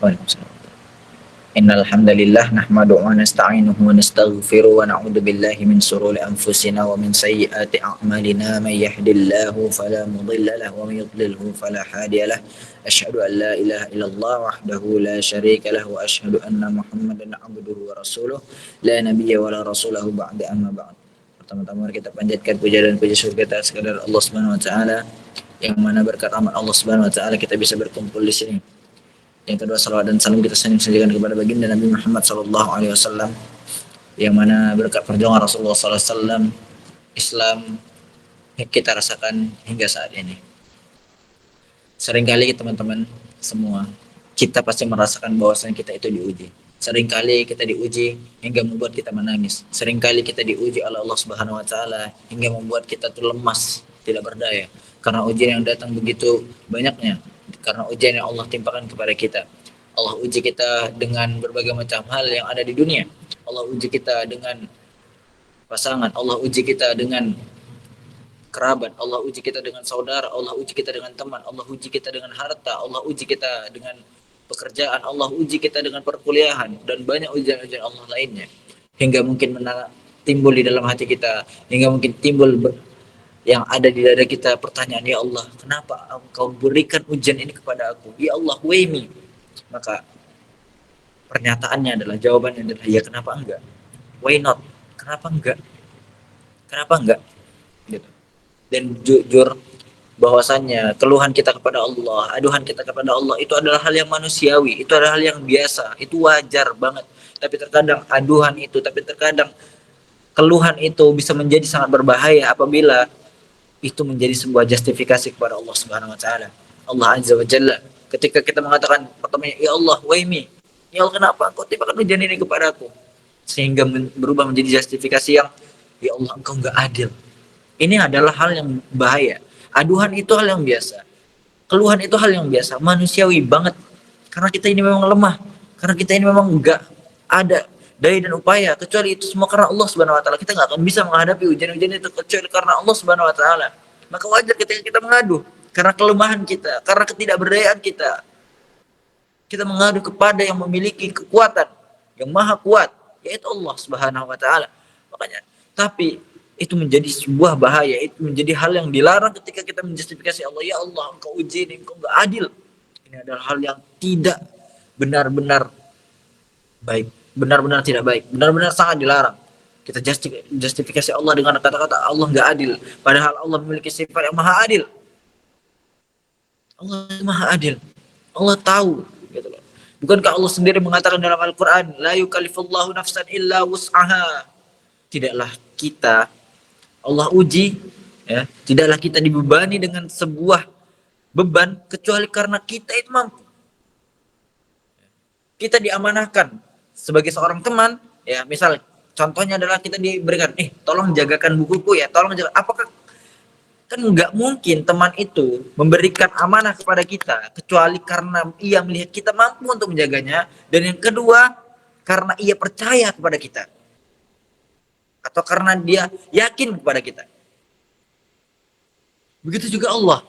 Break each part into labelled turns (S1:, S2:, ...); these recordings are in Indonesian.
S1: Waalaikumsalam. Innal hamdalillah nahmaduhu wa nasta'inuhu wa nastaghfiruhu wa na'udzu billahi min shururi anfusina wa min sayyiati a'malina may yahdihillahu fala mudilla lahu wa may yudlilhu fala hadiya lahu. Asyhadu an la ilaha illallah wahdahu la syarika lahu wa asyhadu anna Muhammadan abduhu wa rasuluh la nabiyya wa la rasulahu ba'da amma ba'd. Pertama-tama mari kita panjatkan puja dan puji syukur kita sekadar Allah Subhanahu wa taala yang mana berkat rahmat Allah Subhanahu wa taala kita bisa berkumpul di sini. Yang kedua, salawat dan salam kita sampaikan kepada baginda Nabi Muhammad sallallahu alaihi wasallam yang mana berkat perjuangan Rasulullah sallallahu alaihi wasallam Islam yang kita rasakan hingga saat ini. Seringkali teman-teman semua kita pasti merasakan bahwasanya kita itu diuji. Seringkali kita diuji hingga membuat kita menangis. Seringkali kita diuji oleh Allah Subhanahu wa taala hingga membuat kita tuh lemas, tidak berdaya karena ujian yang datang begitu banyaknya. Karena ujian yang Allah timpakan kepada kita. Allah uji kita dengan berbagai macam hal yang ada di dunia. Allah uji kita dengan pasangan. Allah uji kita dengan kerabat. Allah uji kita dengan saudara. Allah uji kita dengan teman. Allah uji kita dengan harta. Allah uji kita dengan pekerjaan. Allah uji kita dengan perkuliahan. Dan banyak ujian-ujian Allah lainnya. Hingga mungkin timbul di dalam hati kita. Hingga mungkin timbul yang ada di dada kita pertanyaan, ya Allah, kenapa Engkau berikan ujian ini kepada aku? Ya Allah, why me? Maka pernyataannya adalah, jawabannya adalah, ya kenapa enggak? Why not? Kenapa enggak? Kenapa enggak? Gitu. Dan jujur bahwasannya keluhan kita kepada Allah, aduhan kita kepada Allah itu adalah hal yang manusiawi, itu adalah hal yang biasa, itu wajar banget. Tapi terkadang aduhan itu, tapi terkadang keluhan itu bisa menjadi sangat berbahaya apabila itu menjadi sebuah justifikasi kepada Allah Subhanahu wa taala. Allah Azza wa Jalla ketika kita mengatakan pertamanya, ya Allah, why me? Ya Allah, kenapa Engkau timpakan ujian ini kepada aku? Sehingga berubah menjadi justifikasi yang, ya Allah, Engkau enggak adil. Ini adalah hal yang bahaya. Aduhan itu hal yang biasa. Keluhan itu hal yang biasa, manusiawi banget. Karena kita ini memang lemah. Karena kita ini memang enggak ada daya dan upaya, kecuali itu semua karena Allah Subhanahu wa taala. Kita nggak akan bisa menghadapi ujian-ujian itu kecuali karena Allah Subhanahu wa taala. Maka wajar ketika kita mengadu karena kelemahan kita, karena ketidakberdayaan kita. Kita mengadu kepada yang memiliki kekuatan yang maha kuat, yaitu Allah Subhanahu wa taala. Makanya, tapi itu menjadi sebuah bahaya, itu menjadi hal yang dilarang ketika kita menjustifikasi Allah, ya Allah, Engkau uji ini, Engkau nggak adil. Ini adalah hal yang tidak benar-benar baik. Benar-benar tidak baik, benar-benar sangat dilarang. Kita justifikasi Allah dengan kata-kata Allah nggak adil, padahal Allah memiliki sifat yang maha adil. Allah maha adil, Allah tahu, gitu loh. Bukankah Allah sendiri mengatakan dalam Al-Quran, la yukallifullahu nafsan illa wus'aha. Tidaklah kita, Allah uji, ya, tidaklah kita dibebani dengan sebuah beban kecuali karena kita itu mampu. Kita diamanahkan sebagai seorang teman, ya, misal contohnya adalah kita diberikan, tolong jagakan bukuku ya, tolong jaga. Apakah kan nggak mungkin teman itu memberikan amanah kepada kita kecuali karena ia melihat kita mampu untuk menjaganya, dan yang kedua karena ia percaya kepada kita atau karena dia yakin kepada kita. Begitu juga Allah.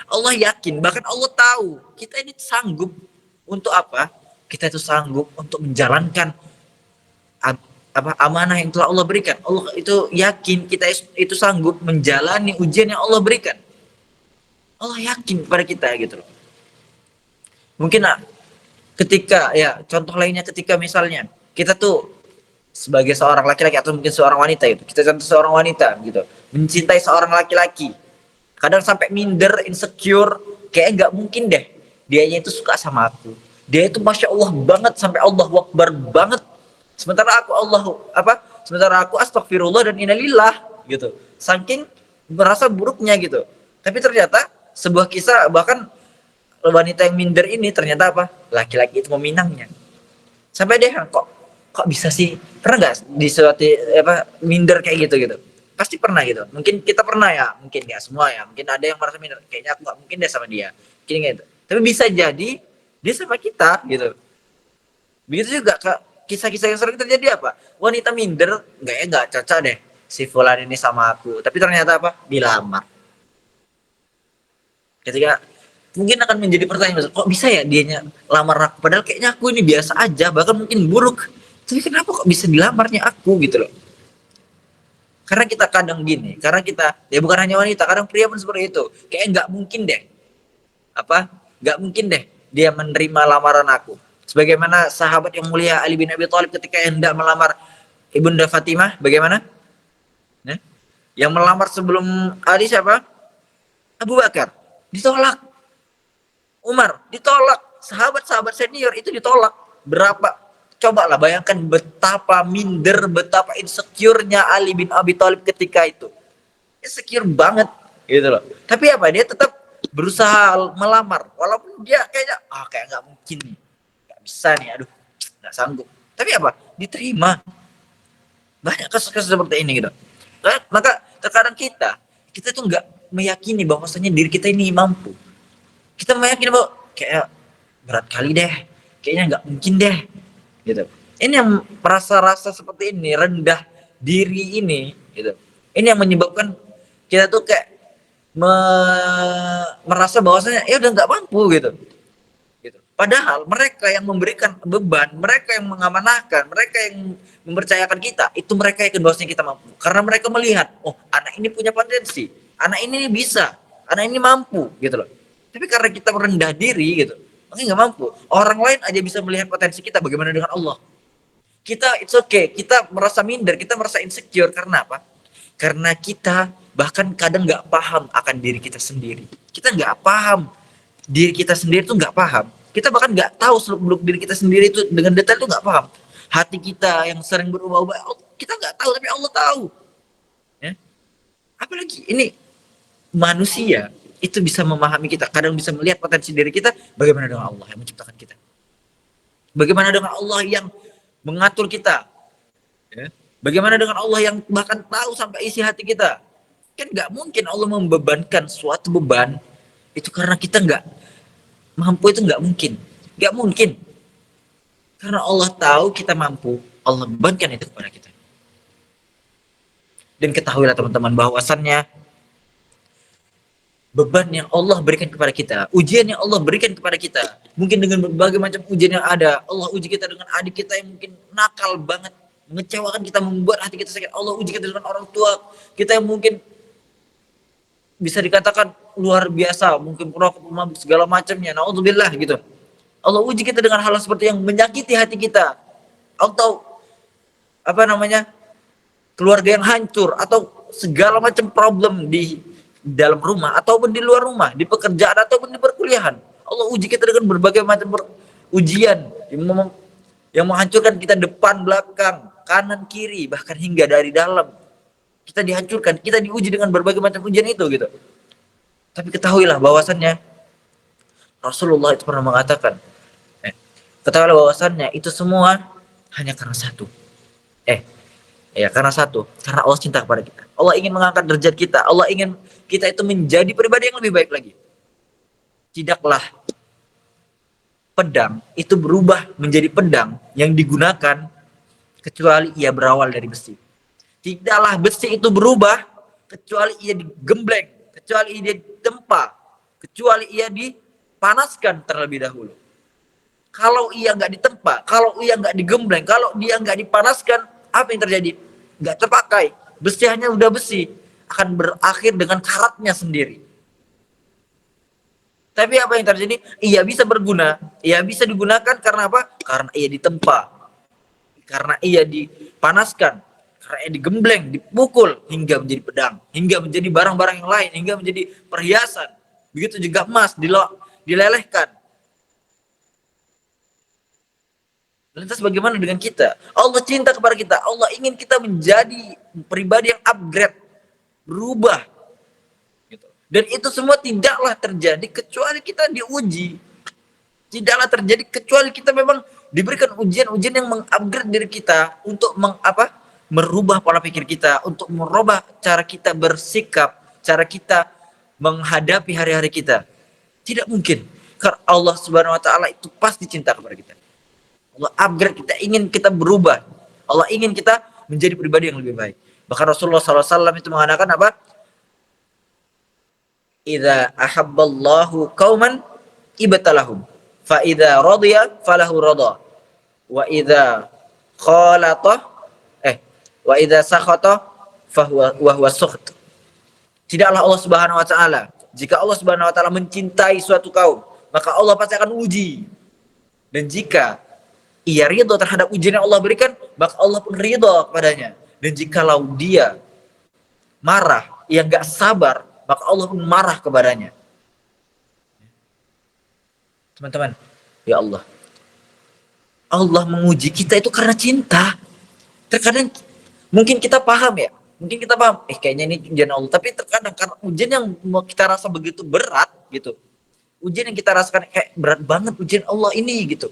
S1: Allah yakin, bahkan Allah tahu kita ini sanggup untuk apa? Kita itu sanggup untuk menjalankan amanah yang telah Allah berikan. Allah itu yakin kita itu sanggup menjalani ujian yang Allah berikan. Allah yakin kepada kita, gitu loh. Mungkin ketika, ya, contoh lainnya ketika misalnya kita tuh sebagai seorang laki-laki atau mungkin seorang wanita gitu. Kita contoh seorang wanita gitu, mencintai seorang laki-laki. Kadang sampai minder, insecure, kayak nggak mungkin deh dianya itu suka sama aku. Dia itu Masya Allah banget, sampai Allahu Akbar banget. Sementara aku astagfirullah dan innalillah, gitu. Saking merasa buruknya, gitu. Tapi ternyata sebuah kisah, bahkan wanita yang minder ini ternyata laki-laki itu meminangnya. Sampai dia kok bisa sih? Pernah nggak di suatu minder kayak gitu? Pasti pernah gitu. Mungkin kita pernah ya, mungkin nggak semua ya. Mungkin ada yang merasa minder, kayaknya aku nggak mungkin deh sama dia. Mungkin gitu. Tapi bisa jadi dia sama kita, gitu. Begitu juga kisah-kisah yang sering terjadi wanita minder, nggak cocok deh si fulan ini sama aku, tapi ternyata dilamar. Ketika Mungkin akan menjadi pertanyaan, kok bisa ya dianya lamar aku? Padahal kayaknya aku ini biasa aja, bahkan mungkin buruk. Tapi kenapa kok bisa dilamarnya aku gitu loh? Karena kita kadang gini, karena kita, ya bukan hanya wanita, kadang pria pun seperti itu. Kayak nggak mungkin deh, nggak mungkin deh dia menerima lamaran aku. Sebagaimana sahabat yang mulia Ali bin Abi Thalib ketika hendak melamar Ibunda Fatimah, bagaimana? Nah, yang melamar sebelum Ali siapa? Abu Bakar. Ditolak. Umar, ditolak. Sahabat-sahabat senior itu ditolak. Berapa? Coba lah bayangkan betapa minder, betapa insecure-nya Ali bin Abi Thalib ketika itu. Insecure banget gitu loh. Tapi apa? Dia tetap berusaha melamar. Walaupun dia kayaknya, kayak nggak mungkin nih. Nggak bisa nih, aduh. Nggak sanggup. Tapi apa? Diterima. Banyak kasus-kasus seperti ini gitu. Maka terkadang kita tuh nggak meyakini bahwasanya diri kita ini mampu. Kita meyakini bahwa kayak berat kali deh, kayaknya nggak mungkin deh, gitu. Ini yang rasa-rasa seperti ini, rendah diri ini, gitu. Ini yang menyebabkan kita tuh kayak merasa bahwasanya ya udah nggak mampu gitu. Padahal mereka yang memberikan beban, mereka yang mengamanahkan, mereka yang mempercayakan kita, itu mereka yakin bahwasanya kita mampu. Karena mereka melihat, oh anak ini punya potensi, anak ini bisa, anak ini mampu, gitu loh. Tapi karena kita merendah diri, gitu, makanya nggak mampu. Orang lain aja bisa melihat potensi kita, bagaimana dengan Allah? Kita, it's okay, kita merasa minder, kita merasa insecure, karena apa? Karena kita bahkan kadang nggak paham akan diri kita sendiri. Kita nggak paham diri kita sendiri tuh nggak paham. Kita bahkan nggak tahu seluk-beluk diri kita sendiri itu dengan detail tuh nggak paham. Hati kita yang sering berubah-ubah, kita nggak tahu tapi Allah tahu. Ya. Apalagi ini manusia itu bisa memahami kita, kadang bisa melihat potensi diri kita. Bagaimana dengan Allah yang menciptakan kita? Bagaimana dengan Allah yang mengatur kita? Ya. Bagaimana dengan Allah yang bahkan tahu sampai isi hati kita? Kan nggak mungkin Allah membebankan suatu beban itu karena kita nggak mampu, itu nggak mungkin, karena Allah tahu kita mampu, Allah bebankan itu kepada kita. Dan ketahuilah teman-teman bahwasannya beban yang Allah berikan kepada kita, ujian yang Allah berikan kepada kita, mungkin dengan berbagai macam ujian yang ada, Allah uji kita dengan adik kita yang mungkin nakal banget, mengecewakan kita, membuat hati kita sakit. Allah uji kita dengan orang tua kita yang mungkin bisa dikatakan luar biasa, mungkin perokok, pemabuk, segala macamnya, naudzubillah gitu. Allah uji kita dengan hal seperti yang menyakiti hati kita, atau keluarga yang hancur, atau segala macam problem di dalam rumah ataupun di luar rumah, di pekerjaan ataupun di perkuliahan. Allah uji kita dengan berbagai macam ujian yang menghancurkan kita depan, belakang, kanan, kiri, bahkan hingga dari dalam. Kita dihancurkan, kita diuji dengan berbagai macam ujian itu gitu. Tapi ketahuilah bahwasannya Rasulullah itu pernah mengatakan, ketahuilah bahwasannya itu semua hanya karena satu. Karena Allah cinta kepada kita. Allah ingin mengangkat derajat kita. Allah ingin kita itu menjadi pribadi yang lebih baik lagi. Tidaklah pedang itu berubah menjadi pedang yang digunakan kecuali ia berawal dari besi. Tidaklah besi itu berubah kecuali ia digembleng, kecuali ia ditempa, kecuali ia dipanaskan terlebih dahulu. Kalau ia nggak ditempa, kalau ia nggak digembleng, kalau dia nggak dipanaskan, apa yang terjadi? Nggak terpakai. Besi hanya udah besi, akan berakhir dengan karatnya sendiri. Tapi apa yang terjadi? Ia bisa berguna, ia bisa digunakan karena apa? Karena ia ditempa, karena ia dipanaskan, karena ia digembleng, dipukul hingga menjadi pedang, hingga menjadi barang-barang yang lain, hingga menjadi perhiasan. Begitu juga emas dilelehkan. Lantas bagaimana dengan kita? Allah cinta kepada kita. Allah ingin kita menjadi pribadi yang upgrade, berubah. Gitu. Dan itu semua tidaklah terjadi kecuali kita diuji. Tidaklah terjadi kecuali kita memang diberikan ujian-ujian yang mengupgrade diri kita untuk merubah pola pikir kita, untuk merubah cara kita bersikap, cara kita menghadapi hari-hari kita. Tidak mungkin. Karena Allah Subhanahu wa taala itu pasti cinta kepada kita. Allah upgrade kita, ingin kita berubah. Allah ingin kita menjadi pribadi yang lebih baik. Bahkan Rasulullah SAW itu mengatakan apa? idza ahabballahu qauman ibtalahum fa idza radiya falahu radha wa idza khalata wa idza sakhata fahuwa wa huwa sukht. Tidaklah Allah Subhanahu wa taala, jika Allah Subhanahu wa taala mencintai suatu kaum, maka Allah pasti akan uji. Dan jika ia ridho terhadap ujian yang Allah berikan, maka Allah pun ridho kepadanya. Dan jikalau dia marah, ia enggak sabar, maka Allah pun marah kepadanya. Teman-teman, ya Allah, Allah menguji kita itu karena cinta. Terkadang mungkin kita paham ya, kayaknya ini ujian Allah. Tapi terkadang karena ujian yang kita rasa begitu berat gitu, ujian yang kita rasakan kayak berat banget ujian Allah ini gitu.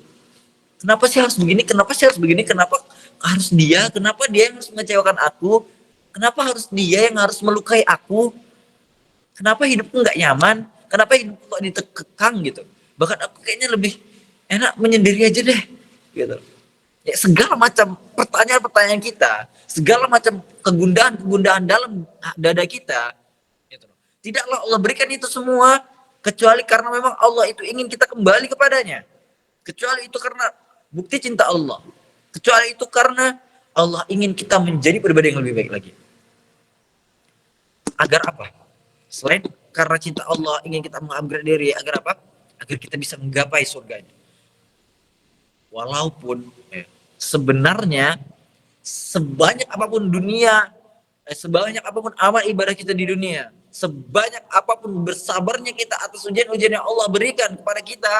S1: Kenapa sih harus begini? Kenapa sih harus begini? Kenapa harus dia? Kenapa dia yang harus mengecewakan aku? Kenapa harus dia yang harus melukai aku? Kenapa hidupku nggak nyaman? Kenapa hidupku kok ditekekang gitu? Bahkan aku kayaknya lebih enak menyendiri aja deh gitu. Ya, segala macam pertanyaan-pertanyaan kita, segala macam kegundahan dalam dada kita, gitu. Tidaklah Allah berikan itu semua kecuali karena memang Allah itu ingin kita kembali kepadanya. Kecuali itu karena bukti cinta Allah. Kecuali itu karena Allah ingin kita menjadi pribadi yang lebih baik lagi. Agar apa? Selain karena cinta Allah ingin kita mengupgrade diri, agar apa? Agar kita bisa menggapai surganya. Walaupun sebenarnya sebanyak apapun dunia, sebanyak apapun amal ibadah kita di dunia, sebanyak apapun bersabarnya kita atas ujian-ujian yang Allah berikan kepada kita,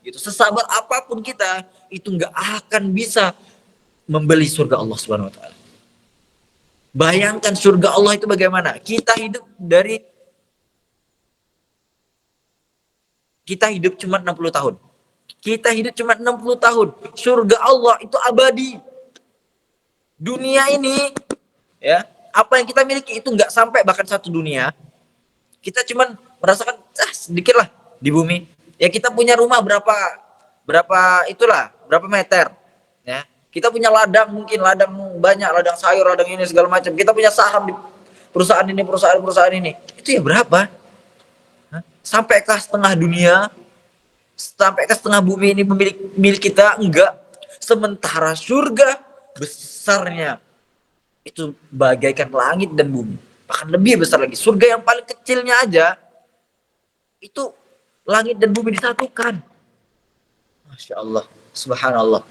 S1: gitu, sesabar apapun kita, itu nggak akan bisa membeli surga Allah Subhanahu Wa Taala. Bayangkan surga Allah itu bagaimana? Kita hidup cuma 60 tahun. Kita hidup cuma 60 tahun. Surga Allah itu abadi. Dunia ini, ya, apa yang kita miliki itu nggak sampai bahkan satu dunia. Kita cuma merasakan sedikit lah di bumi. Ya, kita punya rumah berapa meter. Ya, kita punya ladang, mungkin ladang banyak, ladang sayur, ladang ini segala macam. Kita punya saham di perusahaan ini. Itu ya berapa? Sampai ke setengah dunia, sampai ke setengah bumi ini milik kita? Enggak. Sementara surga besarnya itu bagaikan langit dan bumi, bahkan lebih besar lagi. Surga yang paling kecilnya aja itu langit dan bumi disatukan. Masya Allah, subhanallah.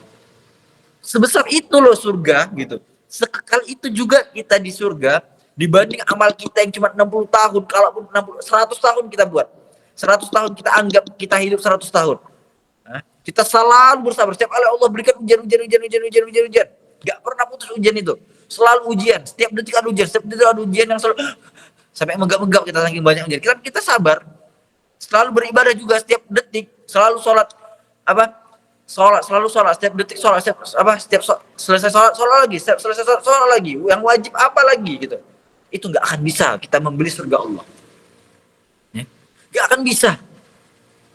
S1: Sebesar itu loh surga gitu. Sekekal itu juga kita di surga dibanding amal kita yang cuma 60 tahun. Kalaupun 100 tahun kita buat, 100 tahun kita anggap kita hidup 100 tahun. Kita selalu bersabar. Setiap kali Allah berikan ujian. Gak pernah putus ujian itu. Selalu ujian. Setiap detik ada ujian. Setiap detik ada ujian yang selalu sampai megap-megap kita saking banyak ujian. Kita sabar. Selalu beribadah juga setiap detik. Selalu sholat. Selalu sholat. Setiap detik sholat. Selesai sholat lagi. Selesai sholat lagi. Yang wajib apa lagi gitu. Itu gak akan bisa kita membeli surga Allah. Ya. Gak akan bisa.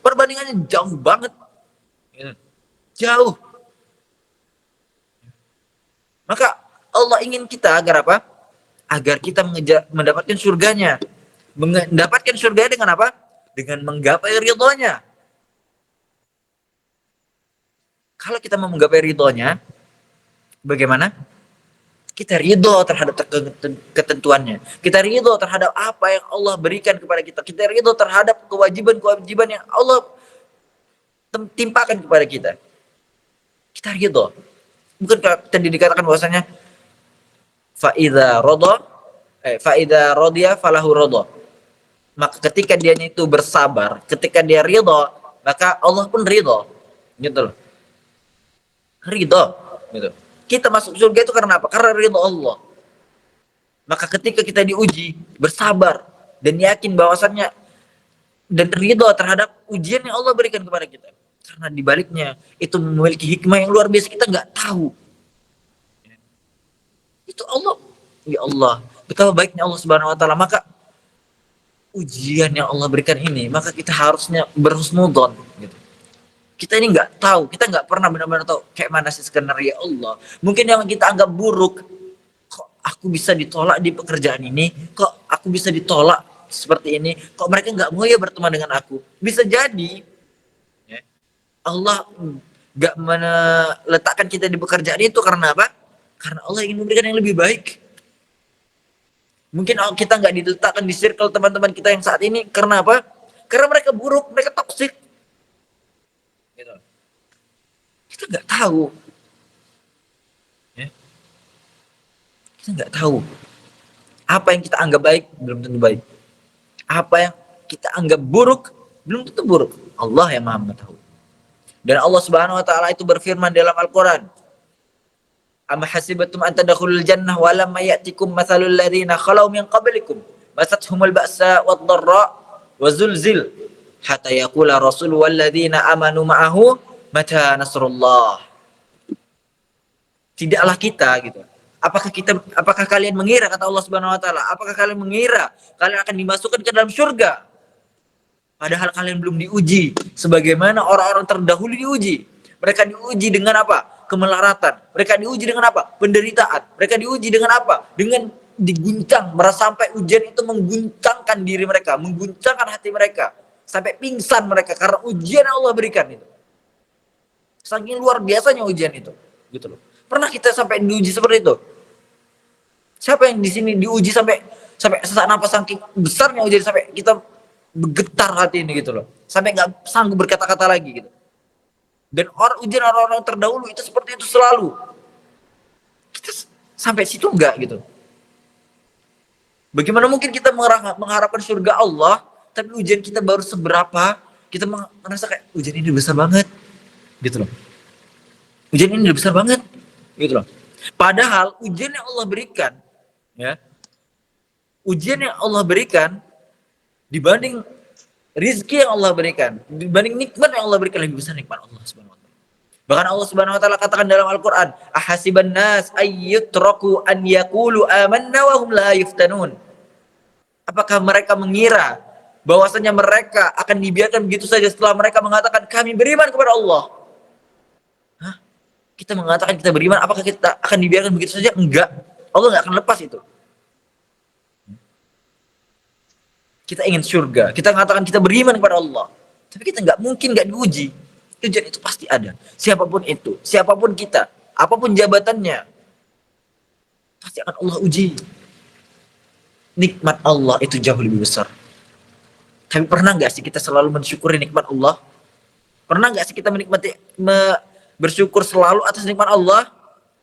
S1: Perbandingannya jauh banget. Jauh. Maka Allah ingin kita agar apa? Agar kita mendapatkan surganya. Mendapatkan surganya dengan apa? Dengan menggapai ridhonya. Kalau kita mau menggapai ridhonya, bagaimana? Kita ridho terhadap ketentuannya. Kita ridho terhadap apa yang Allah berikan kepada kita. Kita ridho terhadap kewajiban yang Allah timpakan kepada kita. Kita ridho. Bukan tadi dikatakan bahwasanya fa'idha rodiya falahu rodha. Maka ketika dia itu bersabar, ketika dia ridho, maka Allah pun ridho. Gitu loh. Ridho. Gitu. Kita masuk surga itu karena apa? Karena ridho Allah. Maka ketika kita diuji, bersabar dan yakin bahwasannya dan ridho terhadap ujian yang Allah berikan kepada kita. Karena dibaliknya itu memiliki hikmah yang luar biasa, kita nggak tahu. Itu Allah, ya Allah, betapa baiknya Allah Subhanahu Wa Taala. Maka ujian yang Allah berikan ini, maka kita harusnya berhusnudzon. Gitu. Kita ini nggak tahu, kita nggak pernah benar-benar tahu kayak mana sih skenario Allah. Mungkin yang kita anggap buruk, kok aku bisa ditolak di pekerjaan ini, kok aku bisa ditolak seperti ini, kok mereka nggak mau ya berteman dengan aku? Bisa jadi ya, Allah nggak meletakkan kita di pekerjaan itu karena apa? Karena Allah ingin memberikan yang lebih baik. Mungkin kita nggak diletakkan di circle teman-teman kita yang saat ini karena apa? Karena mereka buruk, mereka toksik. Gitu. Kita nggak tahu. Ya. Kita nggak tahu. Apa yang kita anggap baik belum tentu baik. Apa yang kita anggap buruk belum tentu buruk. Allah yang Maha mengetahui. Dan Allah Subhanahu wa taala itu berfirman dalam Al-Qur'an, "Am hasibatum an tadkhulul jannah wa lam ya'tikum mathalul ladzina khalau min qablikum masathumul ba'sa wad dharra wa zulzil hatta yaqula rasul wal ladzina amanu ma'ahu mata nasrullah." Tidaklah kita gitu. Apakah kalian mengira, kata Allah Subhanahu wa taala, apakah kalian mengira kalian akan dimasukkan ke dalam surga padahal kalian belum diuji sebagaimana orang-orang terdahulu diuji? Mereka diuji dengan apa? Kemelaratan. Mereka diuji dengan apa? Penderitaan. Mereka diuji dengan apa? Dengan diguncang, sampai ujian itu mengguncangkan diri mereka, mengguncangkan hati mereka, sampai pingsan mereka karena ujian yang Allah berikan itu. Saking luar biasanya ujian itu, gitu loh. Pernah kita sampai diuji seperti itu? Siapa yang di sini diuji sampai sesak napas saking besarnya ujian sampai kita bergetar hati ini gitu loh, sampai nggak sanggup berkata-kata lagi gitu. Dan ujian orang-orang terdahulu itu seperti itu selalu. Kita sampai situ enggak gitu. Bagaimana mungkin kita mengharapkan surga Allah, tapi ujian kita baru seberapa, kita merasa kayak ujian ini besar banget, gitu loh. Ujian ini besar banget, gitu loh. Padahal ujian yang Allah berikan, ya, ujian yang Allah berikan dibanding rizki yang Allah berikan, dibanding nikmat yang Allah berikan, lebih besar nikmat Allah Subhanahu wa taala. Bahkan Allah Subhanahu wa taala katakan dalam Al-Qur'an, "Ahasiban nas ayyutraku an yaqulu amanna wa hum la yuftanun." Apakah mereka mengira bahwasanya mereka akan dibiarkan begitu saja setelah mereka mengatakan kami beriman kepada Allah? Hah? Kita mengatakan kita beriman, apakah kita akan dibiarkan begitu saja? Enggak. Allah enggak akan lepas itu. Kita ingin surga, kita mengatakan kita beriman kepada Allah, tapi kita nggak mungkin nggak diuji. Ujian itu pasti ada. Siapapun itu, siapapun kita, apapun jabatannya, pasti akan Allah uji. Nikmat Allah itu jauh lebih besar. Tapi pernah nggak sih kita selalu mensyukuri nikmat Allah? Pernah nggak sih kita bersyukur selalu atas nikmat Allah?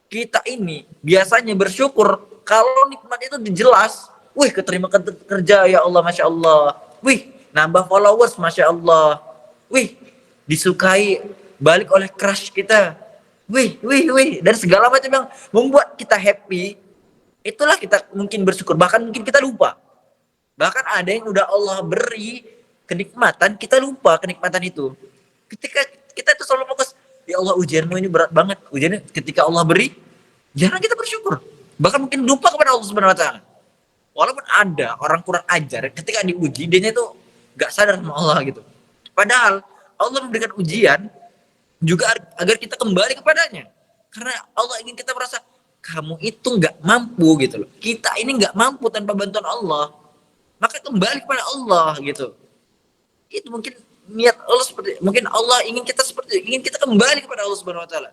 S1: Kita ini biasanya bersyukur kalau nikmat itu jelas. Wih, keterima kerja ya Allah, Masya Allah. Wih, nambah followers, Masya Allah. Wih, disukai balik oleh crush kita. Wih. Dan segala macam yang membuat kita happy, itulah kita mungkin bersyukur. Bahkan mungkin kita lupa. Bahkan ada yang udah Allah beri kenikmatan, kita lupa kenikmatan itu. Ketika kita itu selalu fokus, ya Allah ujianmu ini berat banget. Ujiannya ketika Allah beri, jarang kita bersyukur. Bahkan mungkin lupa kepada Allah Subhanahu wa taala. Walaupun ada orang kurang ajar, ketika diuji, dia itu gak sadar sama Allah gitu. Padahal Allah memberikan ujian juga agar kita kembali kepadanya. Karena Allah ingin kita merasa, kamu itu gak mampu gitu loh. Kita ini gak mampu tanpa bantuan Allah. Maka kembali kepada Allah gitu. Itu mungkin niat Allah seperti, mungkin Allah ingin kita kembali kepada Allah Subhanahu wa taala.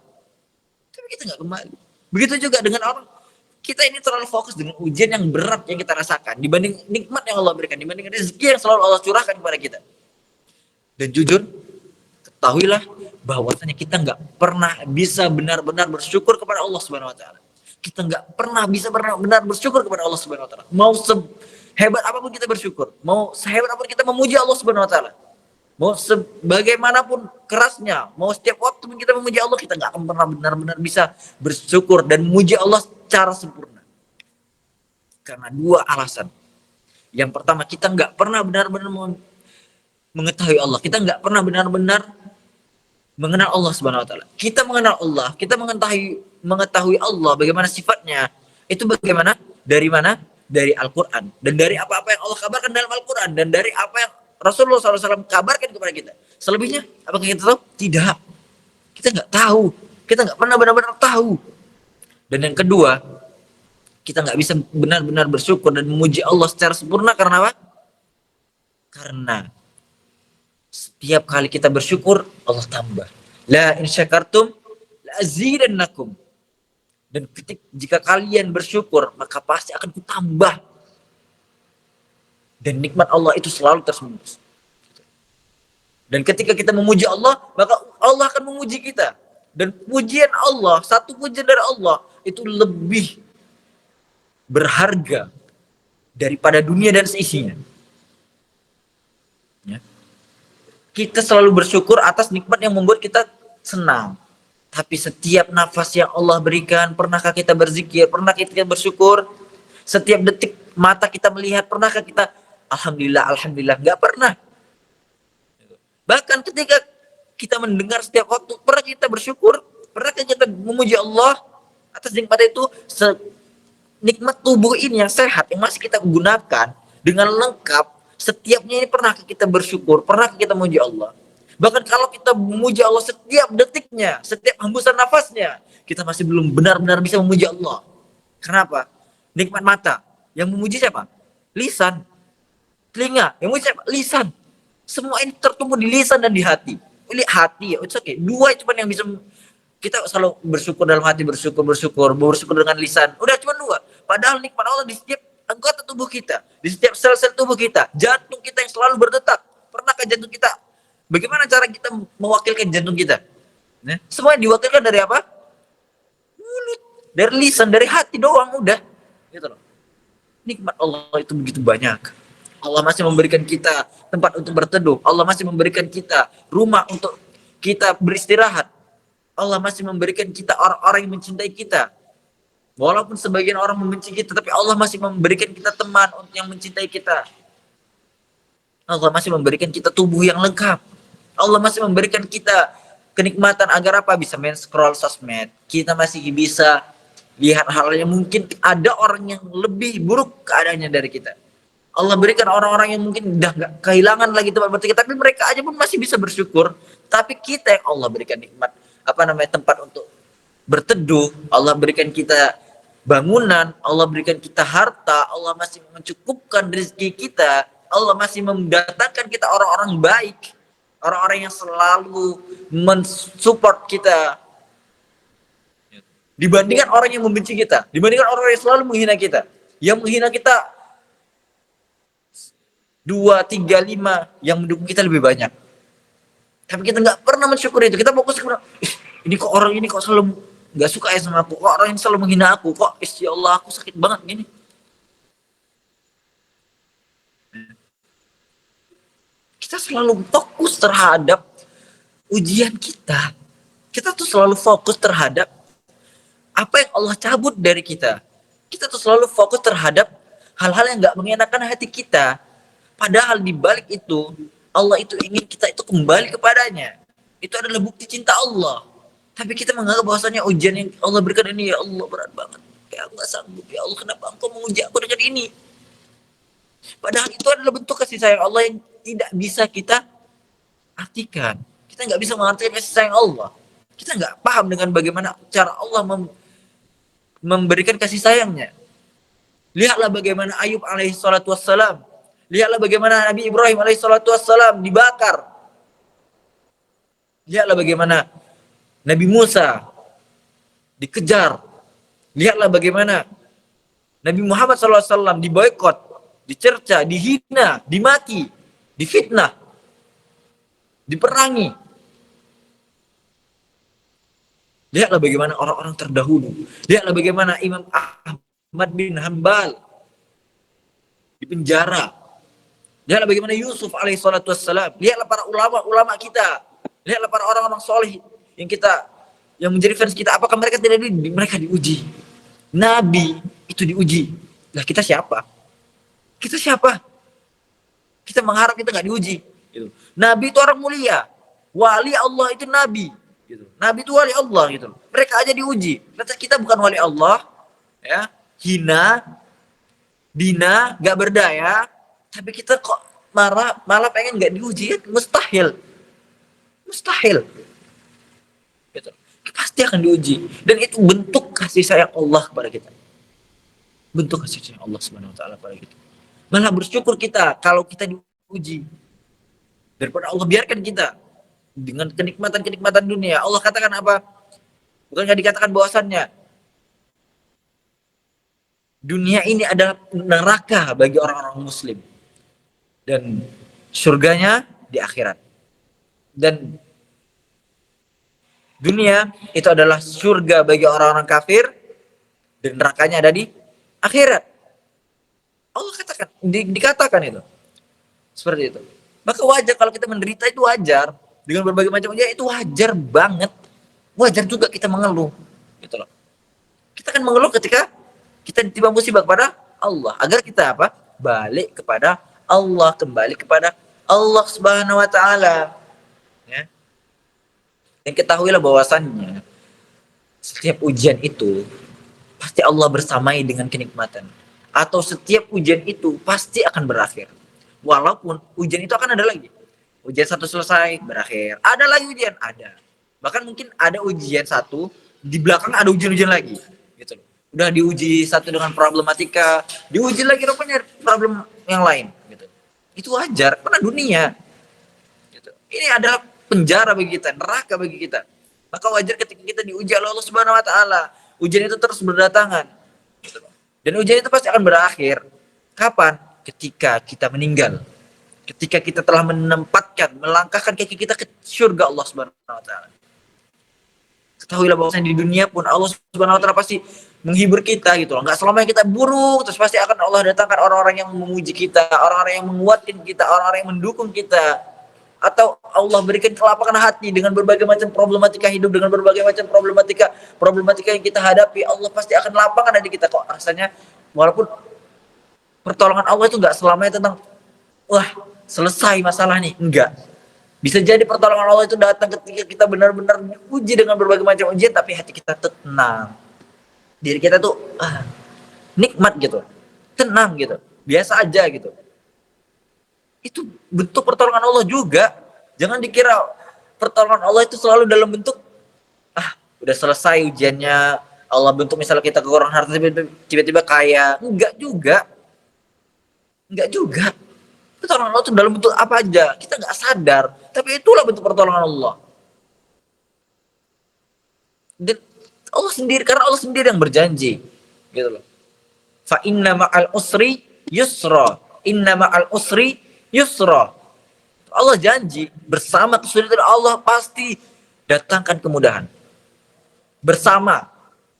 S1: Tapi kita gak kembali. Begitu juga dengan orang, kita ini terlalu fokus dengan ujian yang berat yang kita rasakan dibanding nikmat yang Allah berikan, dibanding rezeki yang selalu Allah curahkan kepada kita. Dan jujur, ketahuilah bahwasanya kita nggak pernah bisa benar-benar bersyukur kepada Allah Subhanahu wa taala. Kita nggak pernah bisa benar-benar bersyukur kepada Allah Subhanahu wa taala. Mau sehebat apapun kita bersyukur, mau sehebat apapun kita memuji Allah Subhanahu wa taala, mau sebagaimanapun kerasnya, mau setiap waktu kita memuji Allah, kita nggak akan pernah benar-benar bisa bersyukur dan memuji Allah secara sempurna. Karena dua alasan. Yang pertama, kita nggak pernah benar-benar mengetahui Allah. Kita nggak pernah benar-benar mengenal Allah Subhanahu wa taala. Kita mengenal Allah, kita mengetahui Allah bagaimana sifatnya. Itu bagaimana? Dari mana? Dari Al-Qur'an. Dan dari apa-apa yang Allah kabarkan dalam Al-Qur'an, dan dari apa yang Rasulullah SAW kabarkan kepada kita. Selebihnya, apakah kita tahu? Tidak. Kita nggak tahu. Kita nggak pernah benar-benar tahu. Dan yang kedua, kita nggak bisa benar-benar bersyukur dan memuji Allah secara sempurna karena apa? Karena setiap kali kita bersyukur, Allah tambah. La in syakartum la azidannakum. Dan jika kalian bersyukur, maka pasti akan kutambah. Dan nikmat Allah itu selalu tersembunyi. Dan ketika kita memuji Allah, maka Allah akan memuji kita. Dan pujian Allah, satu pujian dari Allah, itu lebih berharga daripada dunia dan seisinya. Ya. Kita selalu bersyukur atas nikmat yang membuat kita senang. Tapi setiap nafas yang Allah berikan, pernahkah kita berzikir? Pernahkah kita bersyukur? Setiap detik mata kita melihat, pernahkah kita Alhamdulillah, Alhamdulillah? Nggak pernah. Bahkan ketika kita mendengar setiap waktu, pernah kita bersyukur? Pernahkah kita memuji Allah atas nikmat itu? Nikmat tubuh ini yang sehat, yang masih kita gunakan dengan lengkap, setiapnya ini pernahkah kita bersyukur? Pernahkah kita memuji Allah? Bahkan kalau kita memuji Allah setiap detiknya, setiap hembusan nafasnya, kita masih belum benar-benar bisa memuji Allah. Kenapa? Nikmat mata. Yang memuji siapa? Lisan. Telinga. Yang memuji siapa? Lisan. Semua ini tertumbuh di lisan dan di hati. Ini hati ya, it's okay. Dua cuma yang bisa kita selalu bersyukur dalam hati, bersyukur dengan lisan. Udah cuma dua. Padahal nikmat Allah di setiap anggota tubuh kita, di setiap sel-sel tubuh kita, jantung kita yang selalu berdetak. Pernahkah jantung kita? Bagaimana cara kita mewakilkan jantung kita? Nah, semua diwakilkan dari apa? Mulut, dari lisan, dari hati doang udah. Gitu loh. Nikmat Allah itu begitu banyak. Allah masih memberikan kita tempat untuk berteduh. Allah masih memberikan kita rumah untuk kita beristirahat. Allah masih memberikan kita orang-orang yang mencintai kita. Walaupun sebagian orang membenci kita, tapi Allah masih memberikan kita teman untuk yang mencintai kita. Allah masih memberikan kita tubuh yang lengkap. Allah masih memberikan kita kenikmatan agar apa? Bisa main scroll sosmed. Kita masih bisa lihat hal yang mungkin ada orang yang lebih buruk keadaannya dari kita. Allah berikan orang-orang yang mungkin udah gak kehilangan lagi tempat berteduh, tapi mereka aja pun masih bisa bersyukur. Tapi kita yang Allah berikan nikmat, tempat untuk berteduh, Allah berikan kita bangunan, Allah berikan kita harta, Allah masih mencukupkan rezeki kita, Allah masih mendatangkan kita orang-orang baik, orang-orang yang selalu mensupport kita, dibandingkan orang yang membenci kita, dibandingkan orang yang selalu menghina kita. Yang menghina kita 2, 3, 5, yang mendukung kita lebih banyak. Tapi kita nggak pernah mensyukuri itu. Kita fokus ke ini kok orang ini kok selalu nggak suka ya sama aku, kok orang ini selalu menghina aku, kok ya Allah aku sakit banget gini. Kita selalu fokus terhadap ujian kita. Kita tuh selalu fokus terhadap apa yang Allah cabut dari kita. Kita tuh selalu fokus terhadap hal-hal yang nggak mengenakan hati kita. Padahal di balik itu, Allah itu ingin kita itu kembali kepadanya. Itu adalah bukti cinta Allah. Tapi kita menganggap bahwasanya ujian yang Allah berikan ini, ya Allah berat banget. Kayak aku nggak sanggup, ya Allah kenapa engkau menguji aku dengan ini? Padahal itu adalah bentuk kasih sayang Allah yang tidak bisa kita artikan. Kita nggak bisa mengartikan kasih sayang Allah. Kita nggak paham dengan bagaimana cara Allah memberikan kasih sayangnya. Lihatlah bagaimana Ayub alaihissalatu wassalam. Lihatlah bagaimana Nabi Ibrahim alaihissalatu wassalam dibakar. Lihatlah bagaimana Nabi Musa dikejar. Lihatlah bagaimana Nabi Muhammad SAW diboikot, dicerca, dihina, dimaki, difitnah, diperangi. Lihatlah bagaimana orang-orang terdahulu. Lihatlah bagaimana Imam Ahmad bin Hanbal dipenjara. Lihatlah bagaimana Yusuf alaihissalatu wassalam. Lihatlah para ulama-ulama kita. Lihatlah para orang-orang soleh yang menjadi fans kita. Apakah mereka tidak mereka diuji? Nabi itu diuji. Lah kita siapa? Kita siapa? Kita mengharap kita nggak diuji. Gitu. Nabi itu orang mulia. Wali Allah itu Nabi. Gitu. Nabi itu wali Allah. Gitu. Mereka aja diuji. Kita bukan wali Allah. Ya, hina, dina, nggak berdaya. Tapi kita kok malah pengen nggak diuji. Mustahil. Gitu. Pasti akan diuji. Dan itu bentuk kasih sayang Allah kepada kita. Bentuk kasih sayang Allah Subhanahu wa taala kepada kita. Malah bersyukur kita kalau kita uji. Daripada Allah biarkan kita dengan kenikmatan-kenikmatan dunia. Allah katakan apa? Bukankah dikatakan bahwasannya dunia ini adalah neraka bagi orang-orang muslim dan surganya di akhirat. Dan dunia itu adalah surga bagi orang-orang kafir dan nerakanya ada di akhirat. Allah katakan, dikatakan itu. Seperti itu. Maka wajar kalau kita menderita, itu wajar. Dengan berbagai macam ujian itu wajar banget. Wajar juga kita mengeluh. Gitu loh. Kita kan mengeluh ketika kita ditimpa musibah kepada Allah. Agar kita apa? Balik kepada Allah, kembali kepada Allah Subhanahu wa taala. Ya. Dan ketahuilah bahwasannya setiap ujian itu pasti Allah bersamai dengan kenikmatan. Atau setiap ujian itu pasti akan berakhir. Walaupun ujian itu akan ada lagi. Ujian satu selesai, berakhir. Ada lagi ujian? Ada. Bahkan mungkin ada ujian satu, di belakang ada ujian-ujian lagi. Gitu loh. Udah diuji satu dengan problematika, diuji lagi rupanya problem yang lain. Gitu. Itu wajar, karena dunia. Gitu. Ini adalah penjara bagi kita, neraka bagi kita. Maka wajar ketika kita diuji oleh Allah Subhanahu wa taala. Ujian itu terus berdatangan. Gitu. Dan ujian itu pasti akan berakhir. Kapan? Ketika kita meninggal. Ketika kita telah menempatkan, melangkahkan kaki kita ke surga Allah Subhanahu wa taala. Ketahuilah bahwasanya di dunia pun Allah Subhanahu wa taala pasti menghibur kita gitu loh. Enggak selamanya kita buruk, terus pasti akan Allah datangkan orang-orang yang memuji kita, orang-orang yang menguatkan kita, orang-orang yang mendukung kita. Atau Allah berikan kelapangan hati dengan berbagai macam problematika hidup, dengan berbagai macam problematika yang kita hadapi, Allah pasti akan lapangkan hati kita. Kok rasanya walaupun pertolongan Allah itu enggak selamanya tentang wah selesai masalah nih, enggak. Bisa jadi pertolongan Allah itu datang ketika kita benar-benar diuji dengan berbagai macam ujian, tapi hati kita tenang. Diri kita tuh nikmat gitu, tenang gitu, biasa aja gitu. Itu bentuk pertolongan Allah juga. Jangan dikira pertolongan Allah itu selalu dalam bentuk udah selesai ujiannya, Allah bentuk misalnya kita kekurangan harta tiba-tiba kaya. Enggak juga. Pertolongan Allah itu dalam bentuk apa aja, kita nggak sadar, tapi itulah bentuk pertolongan Allah. Dan Allah sendiri, karena Allah sendiri yang berjanji, gitu loh. Fa inna ma'al usri yusra, inna ma'al usri yusra. Allah janji bersama kesulitan Allah pasti datangkan kemudahan. Bersama,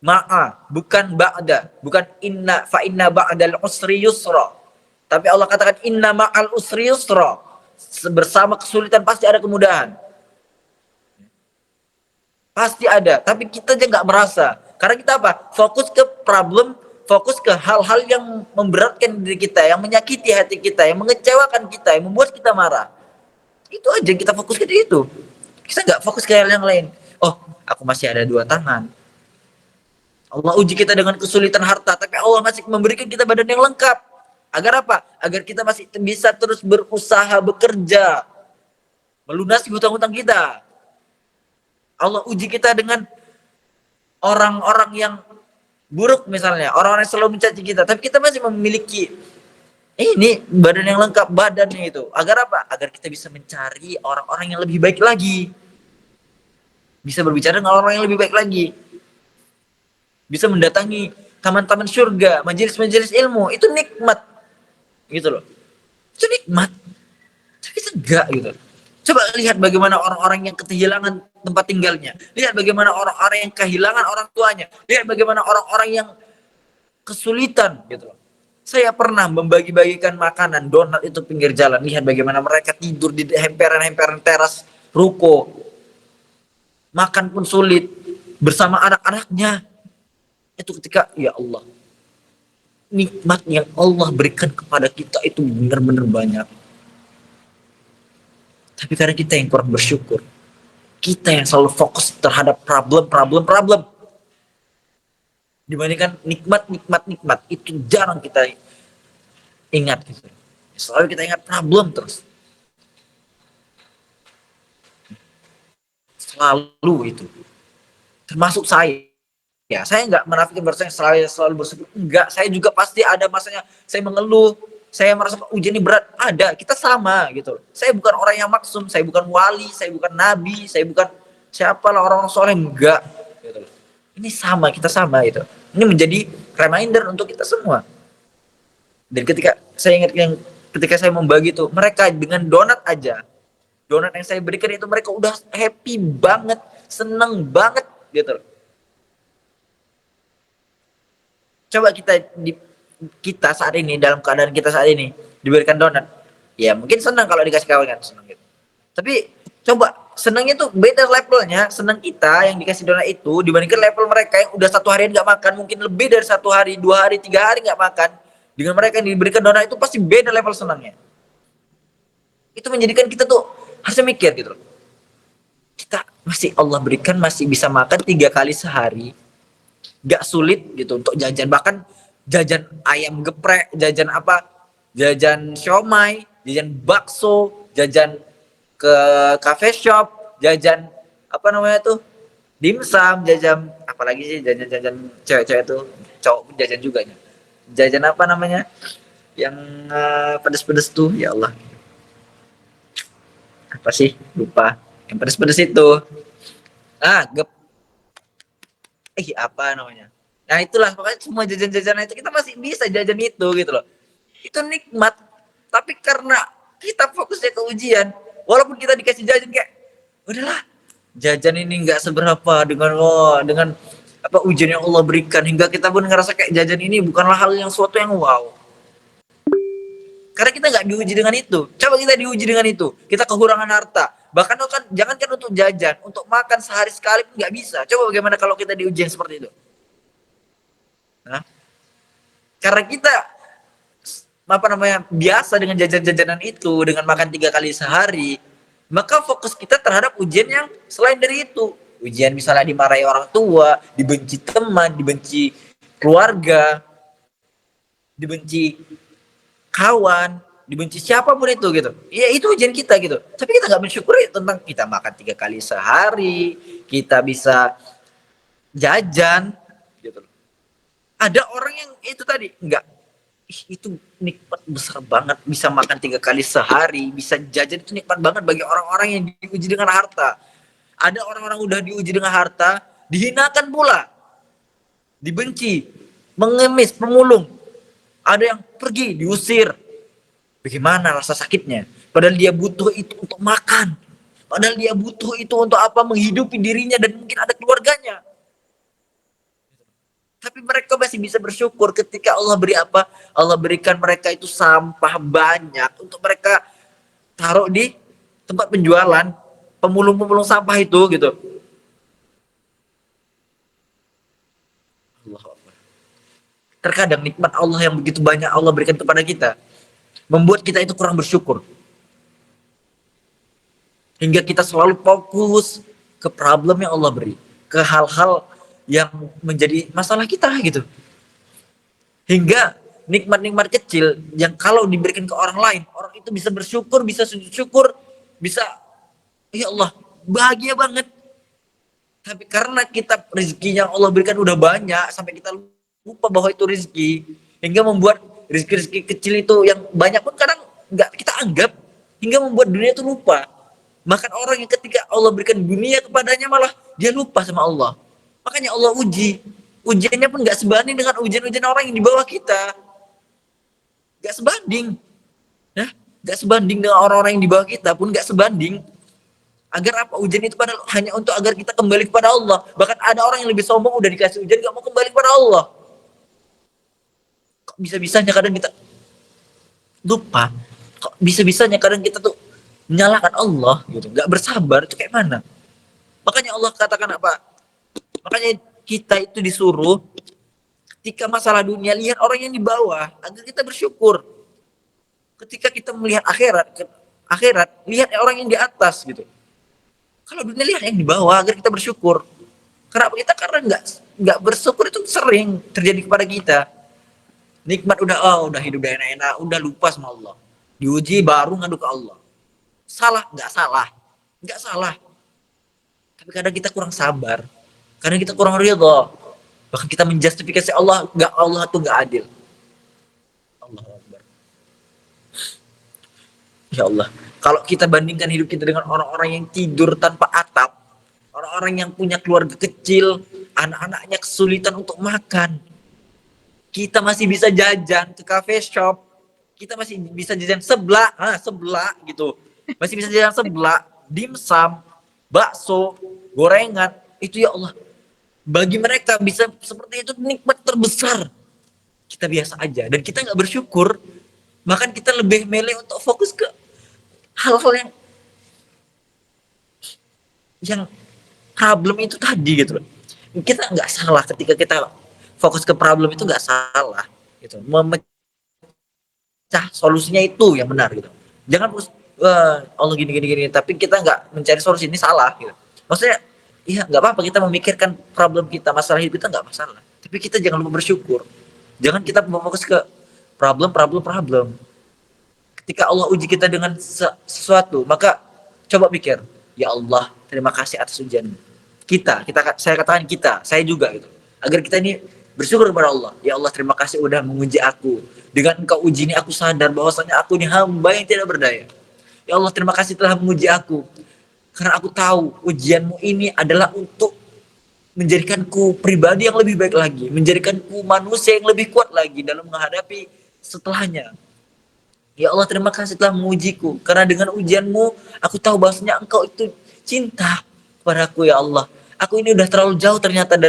S1: ma'a, bukan ba'da, bukan inna, fa inna ba'dal usri yusra. Tapi Allah katakan inna ma'al usri yusra. Bersama kesulitan pasti ada kemudahan. Pasti ada, tapi kita aja nggak merasa. Karena kita apa? Fokus ke problem, fokus ke hal-hal yang memberatkan diri kita, yang menyakiti hati kita, yang mengecewakan kita, yang membuat kita marah. Itu aja kita fokus ke itu. Kita nggak fokus ke hal yang lain. Oh, aku masih ada 2 tangan. Allah uji kita dengan kesulitan harta, tapi Allah masih memberikan kita badan yang lengkap. Agar apa? Agar kita masih bisa terus berusaha, bekerja, melunasi hutang-hutang kita. Allah uji kita dengan orang-orang yang buruk misalnya, orang-orang yang selalu mencaci kita, tapi kita masih memiliki ini badan yang lengkap, badannya itu. Agar apa? Agar kita bisa mencari orang-orang yang lebih baik lagi. Bisa berbicara dengan orang yang lebih baik lagi. Bisa mendatangi taman-taman surga, majelis-majelis ilmu, itu nikmat. Gitu loh. Itu nikmat. Tapi kita enggak gitu. Coba lihat bagaimana orang-orang yang kehilangan tempat tinggalnya. Lihat bagaimana orang-orang yang kehilangan orang tuanya. Lihat bagaimana orang-orang yang kesulitan gitu loh. Saya pernah membagi-bagikan makanan donat itu pinggir jalan. Lihat bagaimana mereka tidur di hemperan-hemperan teras ruko. Makan pun sulit bersama anak-anaknya. Itu ketika ya Allah, nikmat yang Allah berikan kepada kita itu benar-benar banyak. Tapi karena kita yang kurang bersyukur, kita yang selalu fokus terhadap problem, dibandingkan nikmat itu jarang kita ingat gitu. Selalu kita ingat problem terus. Selalu itu. Termasuk saya. Ya, saya nggak menafikan bahwa saya selalu bersyukur. Enggak, saya juga pasti ada masanya saya mengeluh, saya merasa ujian ini berat, ada, kita sama gitu. Saya bukan orang yang maksum, saya bukan wali, saya bukan nabi, saya bukan siapalah orang-orang soleh, enggak gitu. Ini sama, kita sama gitu. Ini menjadi reminder untuk kita semua. Dan ketika saya ingat yang ketika saya membagi itu, mereka dengan donat aja, donat yang saya berikan itu mereka udah happy banget, seneng banget gitu. Coba kita saat ini, dalam keadaan kita saat ini diberikan donat, ya mungkin senang kalau dikasih kawan kan, senang gitu. Tapi coba senangnya tuh beda levelnya, senang kita yang dikasih donat itu dibandingkan level mereka yang udah 1 hari nggak makan, mungkin lebih dari 1 hari, 2 hari, 3 hari nggak makan. Dengan mereka yang diberikan donat itu pasti beda level senangnya. Itu menjadikan kita tuh harusnya mikir gitu. Kita masih Allah berikan masih bisa makan 3 kali sehari, gak sulit gitu untuk jajan, bahkan jajan ayam geprek, jajan apa, jajan siomay, jajan bakso, jajan ke cafe shop, jajan apa namanya tuh, dimsum, jajan apalagi sih, jajan cewek-cewek tuh, cowok pun jajan juga ya, jajan apa namanya yang pedes-pedes tuh, ya Allah apa sih, lupa, yang pedes-pedes itu, gep apa namanya. Nah itulah pokoknya semua jajan-jajanan itu kita masih bisa jajan itu gitu loh. Itu nikmat. Tapi karena kita fokusnya ke ujian, walaupun kita dikasih jajan kayak udahlah, jajan ini nggak seberapa dengan apa ujian yang Allah berikan, hingga kita pun ngerasa kayak jajan ini bukanlah hal yang suatu yang wow. Karena kita nggak diuji dengan itu. Coba kita diuji dengan itu, kita kekurangan harta. Bahkan kan jangankan untuk jajan, untuk makan sehari sekali pun nggak bisa. Coba bagaimana kalau kita diuji yang seperti itu? Nah, karena kita apa namanya biasa dengan jajan-jajanan itu, dengan makan 3 kali sehari, maka fokus kita terhadap ujian yang selain dari itu. Ujian misalnya dimarahi orang tua, dibenci teman, dibenci keluarga, dibenci kawan, dibenci siapapun itu gitu. Ya itu ujian kita gitu. Tapi kita nggak mensyukuri tentang kita makan 3 kali sehari, kita bisa jajan gitu. Ada orang yang itu tadi nggak, itu nikmat besar banget, bisa makan 3 kali sehari, bisa jajan, itu nikmat banget bagi orang-orang yang diuji dengan harta. Ada orang-orang udah diuji dengan harta, dihinakan pula, dibenci, mengemis, pemulung. Ada yang pergi, diusir. Bagaimana rasa sakitnya? Padahal dia butuh itu untuk makan. Padahal dia butuh itu untuk apa? Menghidupi dirinya dan mungkin ada keluarganya. Tapi mereka masih bisa bersyukur ketika Allah beri apa? Allah berikan mereka itu sampah banyak untuk mereka taruh di tempat penjualan, pemulung-pemulung sampah itu gitu. Terkadang nikmat Allah yang begitu banyak Allah berikan kepada kita membuat kita itu kurang bersyukur. Hingga kita selalu fokus ke problem yang Allah beri, ke hal-hal yang menjadi masalah kita gitu. Hingga nikmat-nikmat kecil yang kalau diberikan ke orang lain, orang itu bisa bersyukur, bisa sujud syukur, bisa ya Allah, bahagia banget. Tapi karena kita rezeki yang Allah berikan udah banyak sampai kita lupa bahwa itu rezeki, hingga membuat rezeki-rezeki kecil itu yang banyak pun kadang nggak kita anggap, hingga membuat dunia itu lupa. Bahkan orang yang ketika Allah berikan dunia kepadanya malah dia lupa sama Allah. Makanya Allah uji. Ujiannya pun nggak sebanding dengan ujian-ujian orang yang di bawah kita. Nggak sebanding. Ya, nggak sebanding dengan orang-orang yang di bawah kita pun nggak sebanding. Agar apa? Ujian itu padahal hanya untuk agar kita kembali kepada Allah. Bahkan ada orang yang lebih sombong udah dikasih ujian nggak mau kembali kepada Allah. Kok bisa-bisanya kadang kita lupa? Kok bisa-bisanya kadang kita tuh menyalahkan Allah gitu, nggak bersabar, itu kayak mana? Makanya Allah katakan apa? Makanya kita itu disuruh ketika masalah dunia lihat orang yang di bawah agar kita bersyukur. Ketika kita melihat akhirat lihat orang yang di atas gitu. Kalau dunia lihat yang di bawah agar kita bersyukur. Kenapa kita? Karena nggak bersyukur itu sering terjadi kepada kita. Nikmat udah hidup udah enak-enak, udah lupa sama Allah. Diuji baru ngadu ke Allah. Salah nggak salah. Tapi kadang kita kurang sabar. Karena kita kurang ridho. Bahkan kita menjustifikasi Allah tuh nggak adil. Allah Akbar. Ya Allah, kalau kita bandingkan hidup kita dengan orang-orang yang tidur tanpa atap, orang-orang yang punya keluarga kecil, anak-anaknya kesulitan untuk makan, kita masih bisa jajan ke cafe shop, kita masih bisa jajan seblak gitu, masih bisa jajan seblak, dimsum, bakso, gorengan, itu ya Allah, bagi mereka bisa seperti itu nikmat terbesar. Kita biasa aja dan kita nggak bersyukur, bahkan kita lebih milih untuk fokus ke hal-hal yang problem itu tadi gitu loh. Kita nggak salah ketika kita fokus ke problem, itu nggak salah gitu, memecah solusinya itu yang benar gitu. Jangan terus Allah gini tapi kita nggak mencari solusi, ini salah gitu. Maksudnya iya nggak apa-apa kita memikirkan problem kita, masalah hidup kita nggak masalah, tapi kita jangan lupa bersyukur. Jangan kita fokus ke problem. Ketika Allah uji kita dengan sesuatu, maka coba pikir, ya Allah, terima kasih atas ujian saya katakan saya juga gitu. Agar kita ini bersyukur kepada Allah. Ya Allah, terima kasih udah menguji aku. Dengan engkau uji ini aku sadar bahwasanya aku ini hamba yang tidak berdaya. Ya Allah, terima kasih telah menguji aku. Karena aku tahu ujianmu ini adalah untuk menjadikanku pribadi yang lebih baik lagi, menjadikanku manusia yang lebih kuat lagi dalam menghadapi setelahnya. Ya Allah, terima kasih telah mengujiku. Karena dengan ujianmu, aku tahu bahwasanya engkau itu cinta kepadaku ya Allah. Aku ini udah terlalu jauh ternyata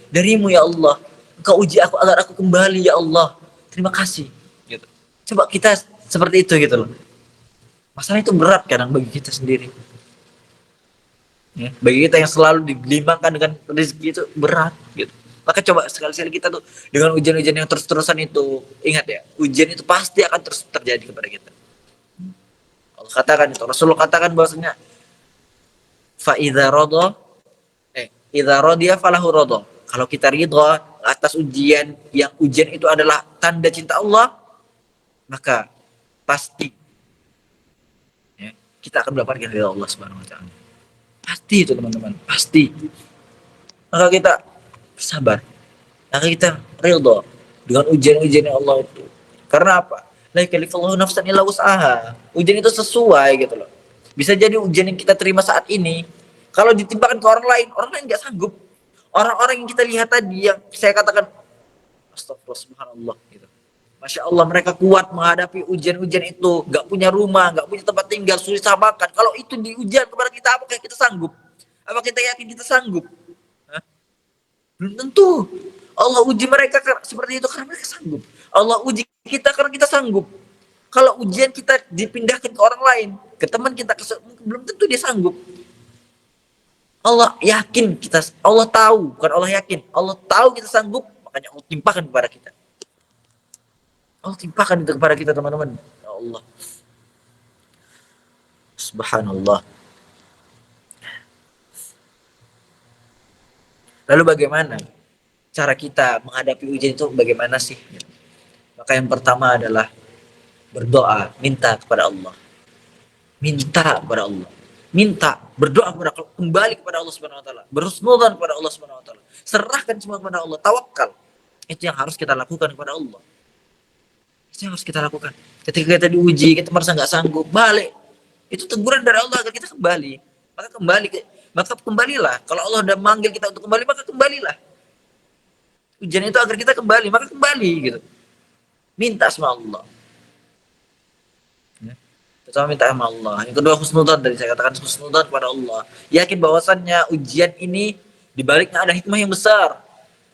S1: darimu ya Allah. Engkau uji aku agar aku kembali ya Allah. Terima kasih. Gitu. Coba kita seperti itu gitu loh. Masalah itu berat kadang bagi kita sendiri. Ya, bagi kita yang selalu digelimankan dengan rezeki itu berat gitu. Maka coba sekali-sekali kita tuh dengan ujian-ujian yang terus-terusan itu, ingat ya, ujian itu pasti akan terus terjadi kepada kita. Allah katakan itu, Rasulullah katakan bahwasanya fa idza rada idza radiya falahu rada. Kalau kita ridha atas ujian, yang ujian itu adalah tanda cinta Allah, maka pasti ya, kita akan mendapatkan ridha Allah Subhanahu wa taala. Pasti itu teman-teman, pasti. Maka kita sabar, maka kita ridha dengan ujian-ujian Allah itu. Karena apa? La yakallifullahu nafsan illa wus'aha. Ujian itu sesuai gitu loh. Bisa jadi ujian yang kita terima saat ini, kalau ditimpakan ke orang lain nggak sanggup. Orang-orang yang kita lihat tadi, yang saya katakan, astagfirullah, subhanallah gitu. Masya Allah, mereka kuat menghadapi ujian-ujian itu. Gak punya rumah, gak punya tempat tinggal, susah makan. Kalau itu diujian kepada kita, apakah kita sanggup? Apa kita yakin kita sanggup? Hah? Belum tentu. Allah uji mereka seperti itu karena mereka sanggup. Allah uji kita karena kita sanggup. Kalau ujian kita dipindahkan ke orang lain, ke teman kita, belum tentu dia sanggup. Allah yakin kita, Allah tahu, bukan Allah yakin, Allah tahu kita sanggup, makanya Allah timpakan kepada kita. Allah timpakan itu kepada kita teman-teman. Ya Allah. Subhanallah. Lalu bagaimana cara kita menghadapi ujian itu, bagaimana sih? Maka yang pertama adalah berdoa, minta kepada Allah. Minta kepada Allah. Minta, berdoa kepada Allah, kembali kepada Allah Subhanahu wa taala, berhusnudzan kepada Allah Subhanahu wa taala. Serahkan semua kepada Allah, tawakal. Itu yang harus kita lakukan kepada Allah. Itu yang harus kita lakukan. Ketika kita diuji, kita merasa nggak sanggup, balik. Itu teguran dari Allah agar kita kembali. Maka kembalilah. Kalau Allah udah manggil kita untuk kembali, maka kembalilah. Ujian itu agar kita kembali, maka kembali gitu. Minta sama Allah. Pertama minta sama Allah. Yang kedua husnudzan, tadi saya katakan husnudzan kepada Allah. Yakin bahwasannya ujian ini dibaliknya ada hikmah yang besar.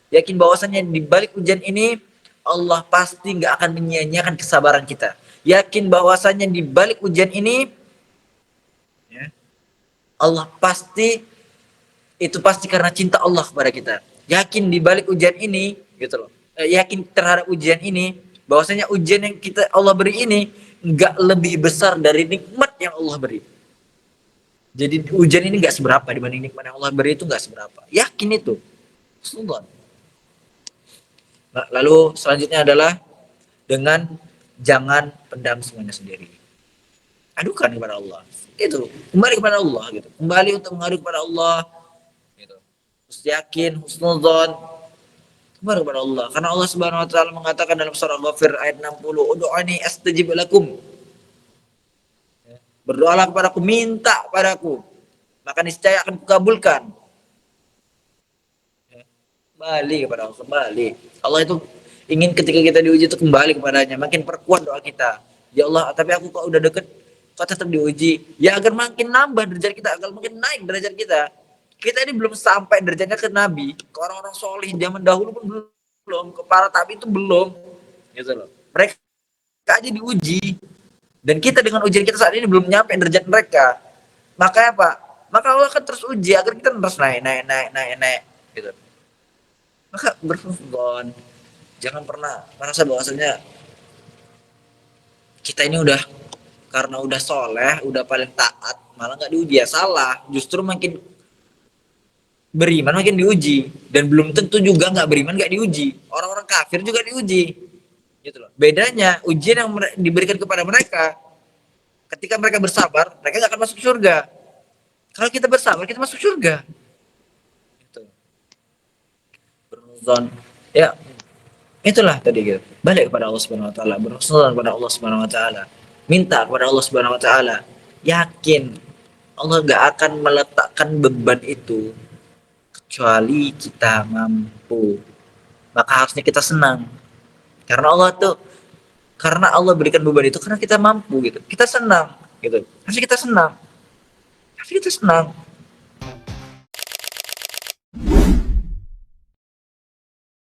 S1: Yakin bahwasannya dibalik ujian ini Allah pasti nggak akan menyia-nyiakan kesabaran kita. Yakin bahwasannya dibalik ujian ini ya, Allah pasti karena cinta Allah kepada kita. Yakin dibalik ujian ini gitu loh. Yakin terhadap ujian ini bahwasanya ujian yang kita Allah beri ini nggak lebih besar dari nikmat yang Allah beri. Jadi ujian ini nggak seberapa dibanding nikmat yang Allah beri, itu nggak seberapa. Yakin itu. Lalu selanjutnya adalah dengan jangan pendam semuanya sendiri. Adukan kepada Allah. Itu kembali kepada Allah gitu. Kembali untuk mengadu kepada Allah gitu. Terus yakin, husnudzon, kembali kepada Allah. Karena Allah Subhanahu wa taala mengatakan dalam surah Ghafir ayat 60, "Ud'uni astajib lakum." Berdoalah kepadaku, minta padaku, maka niscaya akan kukabulkan. Kembali kepada Allah, kembali. Allah itu ingin ketika kita diuji itu kembali kepadanya, makin perkuat doa kita. Ya Allah, tapi aku kok udah deket, kok tetap diuji. Ya agar makin nambah derajat kita, agar makin naik derajat kita. Kita ini belum sampai derajatnya ke Nabi, ke orang-orang solih zaman dahulu pun belum, ke para tabi itu belum. Gitu loh. Mereka aja diuji, dan kita dengan ujian kita saat ini belum nyampe derajat mereka. Makanya Pak, maka Allah akan terus uji agar kita terus naik, gitu. Maka berhubungan, jangan pernah merasa bahwasanya kita ini udah karena udah soleh, udah paling taat, malah nggak diuji. Ya salah, justru makin beriman makin diuji, dan belum tentu juga nggak beriman nggak diuji. Orang-orang kafir juga diuji, gitu loh. Bedanya ujian yang diberikan kepada mereka, ketika mereka bersabar, mereka nggak akan masuk surga. Kalau kita bersabar, kita masuk surga. Gitu. Berzon, ya itulah tadi gitu. Balik kepada Allah Subhanahu wa taala, berhusnuzon kepada Allah Subhanahu wa taala. Minta kepada Allah Subhanahu wa taala. Yakin Allah gak akan meletakkan beban itu kecuali kita mampu. Maka harusnya kita senang. Karena Allah berikan beban itu karena kita mampu gitu. Kita senang gitu. Harusnya kita senang. Harusnya kita senang.